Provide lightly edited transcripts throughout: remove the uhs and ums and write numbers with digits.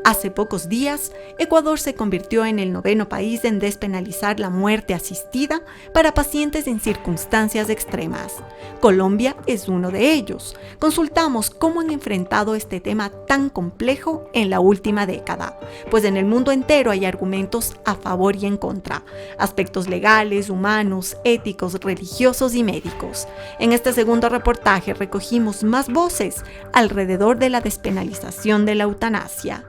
Hace pocos días, Ecuador se convirtió en el 9º país en despenalizar la muerte asistida para pacientes en circunstancias extremas. Colombia es uno de ellos. Consultamos cómo han enfrentado este tema tan complejo en la última década, pues en el mundo entero hay argumentos a favor y en contra, aspectos legales, humanos, éticos, religiosos y médicos. En este segundo reportaje recogimos más voces alrededor de la despenalización de la eutanasia.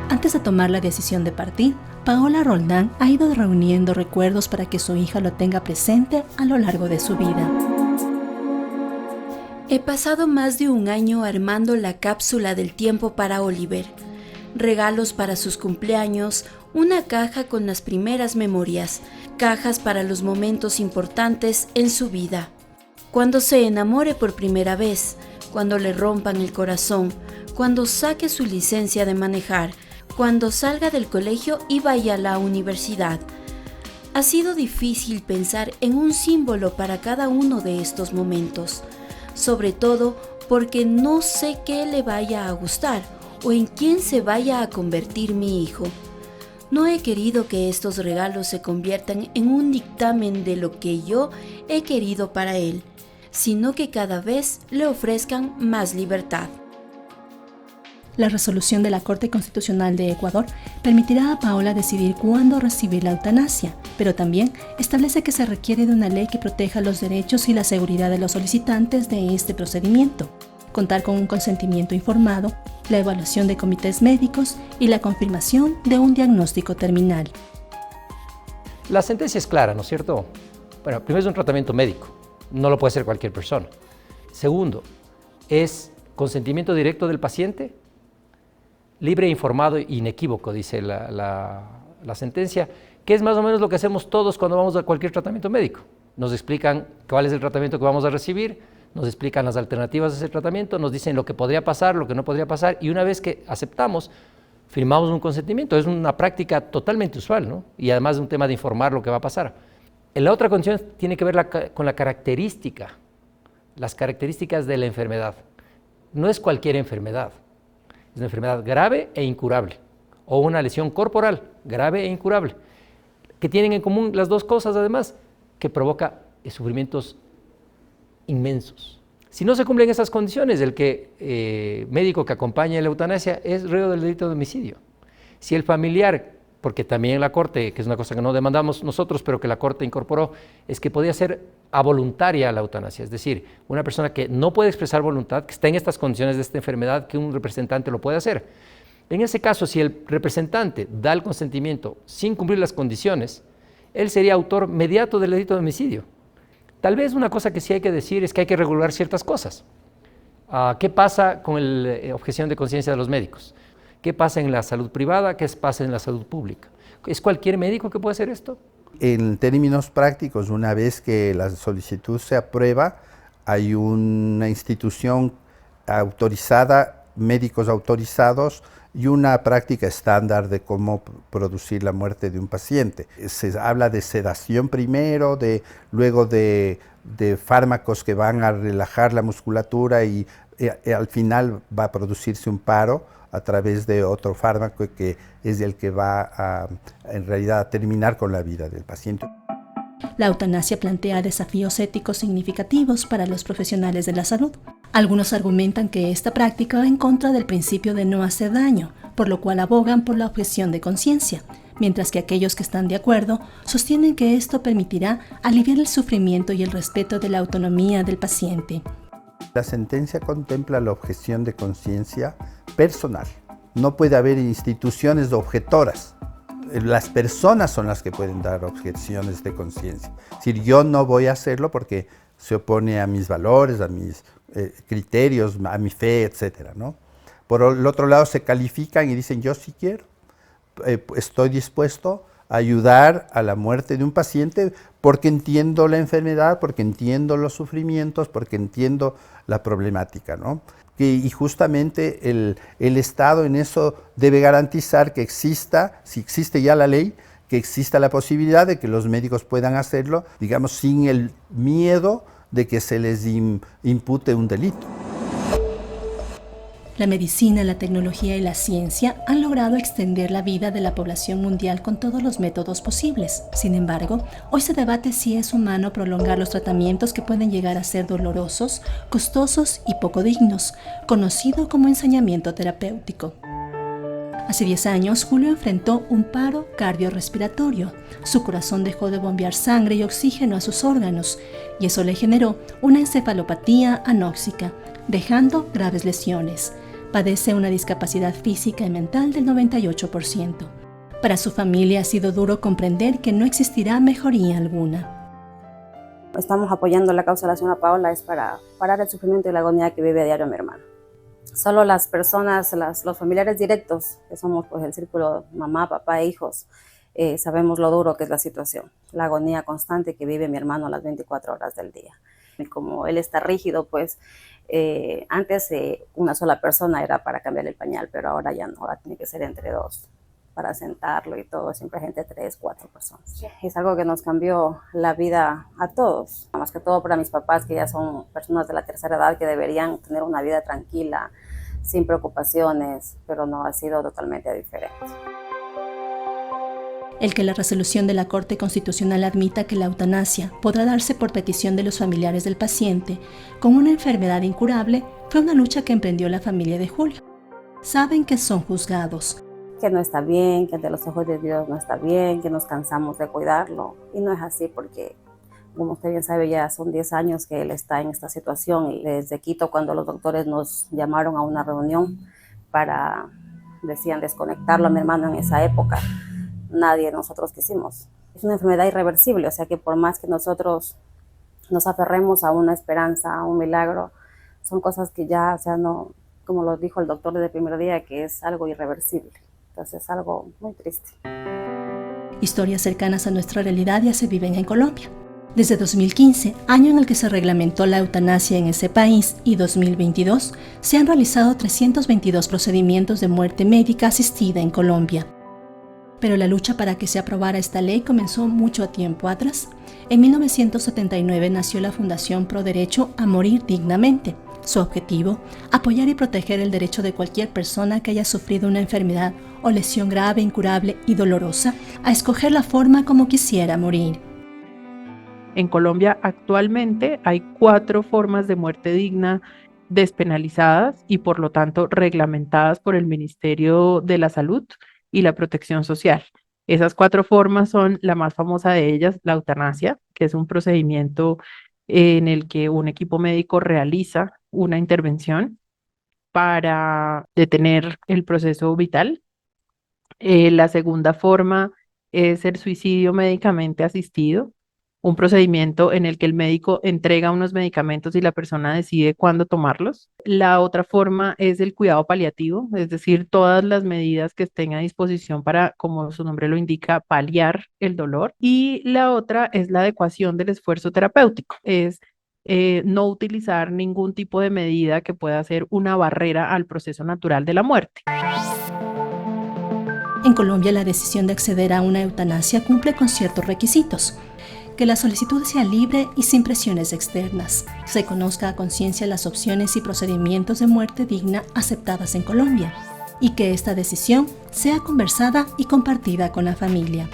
Antes de tomar la decisión de partir, Paola Roldán ha ido reuniendo recuerdos para que su hija lo tenga presente a lo largo de su vida. He pasado más de un año armando la cápsula del tiempo para Oliver. Regalos para sus cumpleaños, una caja con las primeras memorias, cajas para los momentos importantes en su vida. Cuando se enamore por primera vez, cuando le rompan el corazón, cuando saque su licencia de manejar, cuando salga del colegio y vaya a la universidad. Ha sido difícil pensar en un símbolo para cada uno de estos momentos, sobre todo porque no sé qué le vaya a gustar o en quién se vaya a convertir mi hijo. No he querido que estos regalos se conviertan en un dictamen de lo que yo he querido para él, sino que cada vez le ofrezcan más libertad. La resolución de la Corte Constitucional de Ecuador permitirá a Paola decidir cuándo recibir la eutanasia, pero también establece que se requiere de una ley que proteja los derechos y la seguridad de los solicitantes de este procedimiento, contar con un consentimiento informado, la evaluación de comités médicos y la confirmación de un diagnóstico terminal. La sentencia es clara, ¿no es cierto? Bueno, primero es un tratamiento médico, no lo puede hacer cualquier persona. Segundo, es consentimiento directo del paciente, libre, informado e inequívoco, dice la sentencia, que es más o menos lo que hacemos todos cuando vamos a cualquier tratamiento médico. Nos explican cuál es el tratamiento que vamos a recibir, nos explican las alternativas de ese tratamiento, nos dicen lo que podría pasar, lo que no podría pasar, y una vez que aceptamos, firmamos un consentimiento. Es una práctica totalmente usual, ¿no? Y además es un tema de informar lo que va a pasar. La otra condición tiene que ver con las características de la enfermedad. No es cualquier enfermedad. Es una enfermedad grave e incurable, o una lesión corporal grave e incurable, que tienen en común las dos cosas, además, que provoca sufrimientos inmensos. Si no se cumplen esas condiciones, el médico que acompaña la eutanasia es reo del delito de homicidio. Si el familiar, porque también la Corte, que es una cosa que no demandamos nosotros, pero que la Corte incorporó, es que podía ser avoluntaria la eutanasia, es decir, una persona que no puede expresar voluntad, que está en estas condiciones de esta enfermedad, que un representante lo puede hacer. En ese caso, si el representante da el consentimiento sin cumplir las condiciones, él sería autor mediato del delito de homicidio. Tal vez una cosa que sí hay que decir es que hay que regular ciertas cosas. ¿Qué pasa con la objeción de conciencia de los médicos? ¿Qué pasa en la salud privada? ¿Qué pasa en la salud pública? ¿Es cualquier médico que puede hacer esto? En términos prácticos, una vez que la solicitud se aprueba, hay una institución autorizada, médicos autorizados y una práctica estándar de cómo producir la muerte de un paciente. Se habla de sedación primero, luego de fármacos que van a relajar la musculatura y al final va a producirse un paro a través de otro fármaco que es el que va en realidad a terminar con la vida del paciente. La eutanasia plantea desafíos éticos significativos para los profesionales de la salud. Algunos argumentan que esta práctica va en contra del principio de no hacer daño, por lo cual abogan por la objeción de conciencia, mientras que aquellos que están de acuerdo sostienen que esto permitirá aliviar el sufrimiento y el respeto de la autonomía del paciente. La sentencia contempla la objeción de conciencia personal. No puede haber instituciones objetoras. Las personas son las que pueden dar objeciones de conciencia. Es decir, yo no voy a hacerlo porque se opone a mis valores, a mis criterios, a mi fe, etcétera, ¿no? Por el otro lado, se califican y dicen, yo sí quiero, estoy dispuesto a ayudar a la muerte de un paciente porque entiendo la enfermedad, porque entiendo los sufrimientos, porque entiendo la problemática, ¿no? Y justamente el Estado en eso debe garantizar que exista, si existe ya la ley, que exista la posibilidad de que los médicos puedan hacerlo, digamos, sin el miedo de que se les impute un delito. La medicina, la tecnología y la ciencia han logrado extender la vida de la población mundial con todos los métodos posibles. Sin embargo, hoy se debate si es humano prolongar los tratamientos que pueden llegar a ser dolorosos, costosos y poco dignos, conocido como ensañamiento terapéutico. Hace 10 años, Julio enfrentó un paro cardiorrespiratorio. Su corazón dejó de bombear sangre y oxígeno a sus órganos, y eso le generó una encefalopatía anóxica, dejando graves lesiones. Padece una discapacidad física y mental del 98%. Para su familia ha sido duro comprender que no existirá mejoría alguna. Estamos apoyando la causa de la señora Paola es para parar el sufrimiento y la agonía que vive a diario mi hermano. Solo las personas, los familiares directos, que somos pues el círculo mamá, papá e hijos, sabemos lo duro que es la situación, la agonía constante que vive mi hermano a las 24 horas del día. Y como él está rígido, pues antes una sola persona era para cambiarle el pañal, pero ahora ya no, ahora tiene que ser entre dos para sentarlo y todo, siempre gente 3, 4 personas. Sí. Es algo que nos cambió la vida a todos, más que todo para mis papás, que ya son personas de la tercera edad que deberían tener una vida tranquila, sin preocupaciones, pero no, ha sido totalmente diferente. El que la resolución de la Corte Constitucional admita que la eutanasia podrá darse por petición de los familiares del paciente con una enfermedad incurable fue una lucha que emprendió la familia de Julio. Saben que son juzgados, que no está bien, que ante los ojos de Dios no está bien, que nos cansamos de cuidarlo, y no es así porque, como usted bien sabe, ya son 10 años que él está en esta situación, y desde Quito, cuando los doctores nos llamaron a una reunión decían desconectarlo a mi hermano en esa época, nadie de nosotros quisimos. Es una enfermedad irreversible, o sea que por más que nosotros nos aferremos a una esperanza, a un milagro, son cosas que ya, o sea, no, como lo dijo el doctor desde el primer día, que es algo irreversible. Entonces es algo muy triste. Historias cercanas a nuestra realidad ya se viven en Colombia. Desde 2015, año en el que se reglamentó la eutanasia en ese país, y 2022, se han realizado 322 procedimientos de muerte médica asistida en Colombia. Pero la lucha para que se aprobara esta ley comenzó mucho tiempo atrás. En 1979 nació la Fundación Pro Derecho a Morir Dignamente. Su objetivo, apoyar y proteger el derecho de cualquier persona que haya sufrido una enfermedad o lesión grave, incurable y dolorosa a escoger la forma como quisiera morir. En Colombia actualmente hay 4 formas de muerte digna despenalizadas y por lo tanto reglamentadas por el Ministerio de la Salud y la Protección Social. Esas 4 formas son, la más famosa de ellas, la eutanasia, que es un procedimiento en el que un equipo médico realiza una intervención para detener el proceso vital. La segunda forma es el suicidio médicamente asistido, un procedimiento en el que el médico entrega unos medicamentos y la persona decide cuándo tomarlos. La otra forma es el cuidado paliativo, es decir, todas las medidas que estén a disposición para, como su nombre lo indica, paliar el dolor. Y la otra es la adecuación del esfuerzo terapéutico, es no utilizar ningún tipo de medida que pueda ser una barrera al proceso natural de la muerte. En Colombia, la decisión de acceder a una eutanasia cumple con ciertos requisitos. Que la solicitud sea libre y sin presiones externas. Se conozca a conciencia las opciones y procedimientos de muerte digna aceptadas en Colombia. Y que esta decisión sea conversada y compartida con la familia.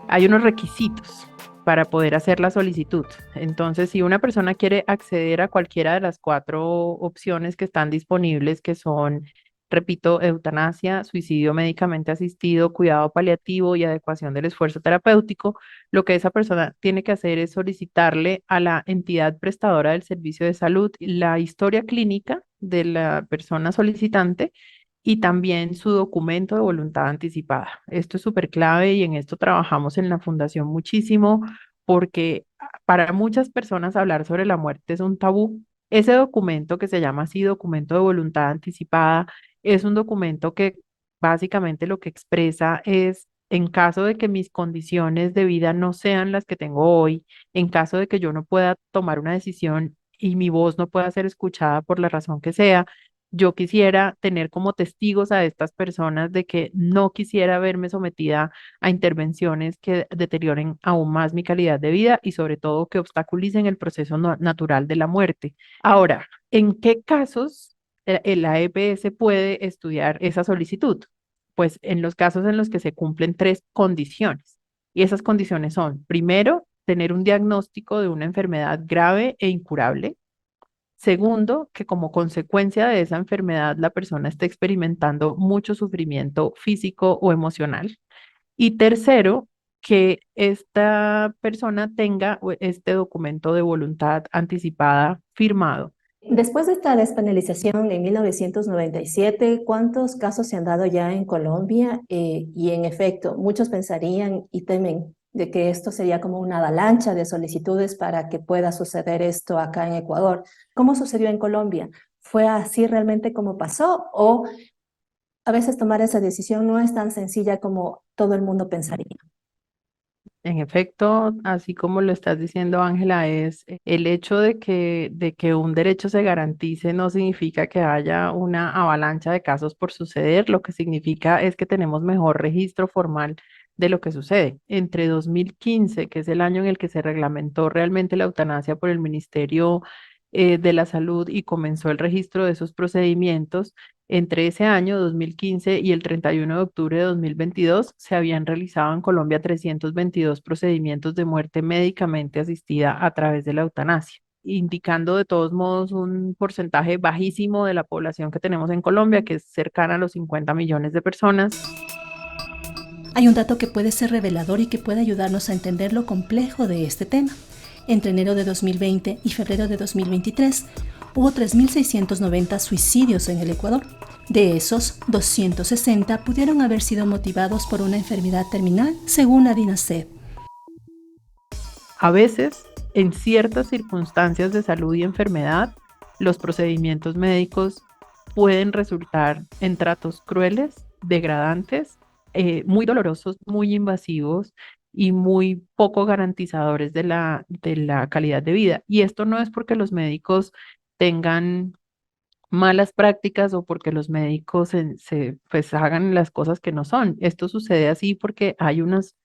Hay unos requisitos para poder hacer la solicitud. Entonces, si una persona quiere acceder a cualquiera de las 4 opciones que están disponibles, que son, repito, eutanasia, suicidio médicamente asistido, cuidado paliativo y adecuación del esfuerzo terapéutico, lo que esa persona tiene que hacer es solicitarle a la entidad prestadora del servicio de salud la historia clínica de la persona solicitante y también su documento de voluntad anticipada. Esto es súper clave y en esto trabajamos en la fundación muchísimo porque para muchas personas hablar sobre la muerte es un tabú. Ese documento que se llama así, documento de voluntad anticipada, es un documento que básicamente lo que expresa es, en caso de que mis condiciones de vida no sean las que tengo hoy, en caso de que yo no pueda tomar una decisión y mi voz no pueda ser escuchada por la razón que sea, yo quisiera tener como testigos a estas personas de que no quisiera verme sometida a intervenciones que deterioren aún más mi calidad de vida y sobre todo que obstaculicen el proceso natural de la muerte. Ahora, ¿en qué casos la EPS puede estudiar esa solicitud? Pues en los casos en los que se cumplen 3 condiciones. Y esas condiciones son, primero, tener un diagnóstico de una enfermedad grave e incurable. Segundo, que como consecuencia de esa enfermedad la persona esté experimentando mucho sufrimiento físico o emocional. Y tercero, que esta persona tenga este documento de voluntad anticipada firmado. Después de esta despenalización en 1997, ¿cuántos casos se han dado ya en Colombia? Y en efecto, muchos pensarían y temen de que esto sería como una avalancha de solicitudes para que pueda suceder esto acá en Ecuador. ¿Cómo sucedió en Colombia? ¿Fue así realmente como pasó? ¿O a veces tomar esa decisión no es tan sencilla como todo el mundo pensaría? En efecto, así como lo estás diciendo, Ángela, es el hecho de que un derecho se garantice no significa que haya una avalancha de casos por suceder. Lo que significa es que tenemos mejor registro formal de lo que sucede. Entre 2015, que es el año en el que se reglamentó realmente la eutanasia por el Ministerio de la Salud y comenzó el registro de esos procedimientos, entre ese año 2015 y el 31 de octubre de 2022 se habían realizado en Colombia 322 procedimientos de muerte médicamente asistida a través de la eutanasia, indicando de todos modos un porcentaje bajísimo de la población que tenemos en Colombia, que es cercana a los 50 millones de personas. Hay un dato que puede ser revelador y que puede ayudarnos a entender lo complejo de este tema. Entre enero de 2020 y febrero de 2023, hubo 3.690 suicidios en el Ecuador. De esos, 260 pudieron haber sido motivados por una enfermedad terminal, según la DINASED. A veces, en ciertas circunstancias de salud y enfermedad, los procedimientos médicos pueden resultar en tratos crueles, degradantes, muy dolorosos, muy invasivos y muy poco garantizadores de la calidad de vida. Y esto no es porque los médicos tengan malas prácticas o porque los médicos pues hagan las cosas que no son. Esto sucede así porque hay unos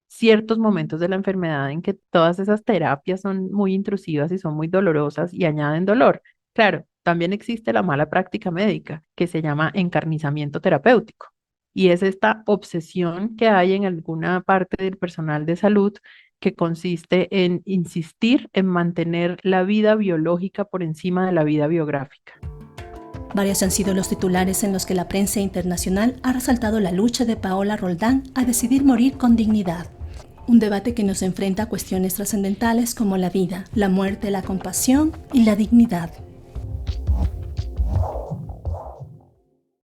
ciertos momentos de la enfermedad en que todas esas terapias son muy intrusivas y son muy dolorosas y añaden dolor. Claro, también existe la mala práctica médica que se llama encarnizamiento terapéutico. Y es esta obsesión que hay en alguna parte del personal de salud que consiste en insistir en mantener la vida biológica por encima de la vida biográfica. Varios han sido los titulares en los que la prensa internacional ha resaltado la lucha de Paola Roldán a decidir morir con dignidad. Un debate que nos enfrenta a cuestiones trascendentales como la vida, la muerte, la compasión y la dignidad.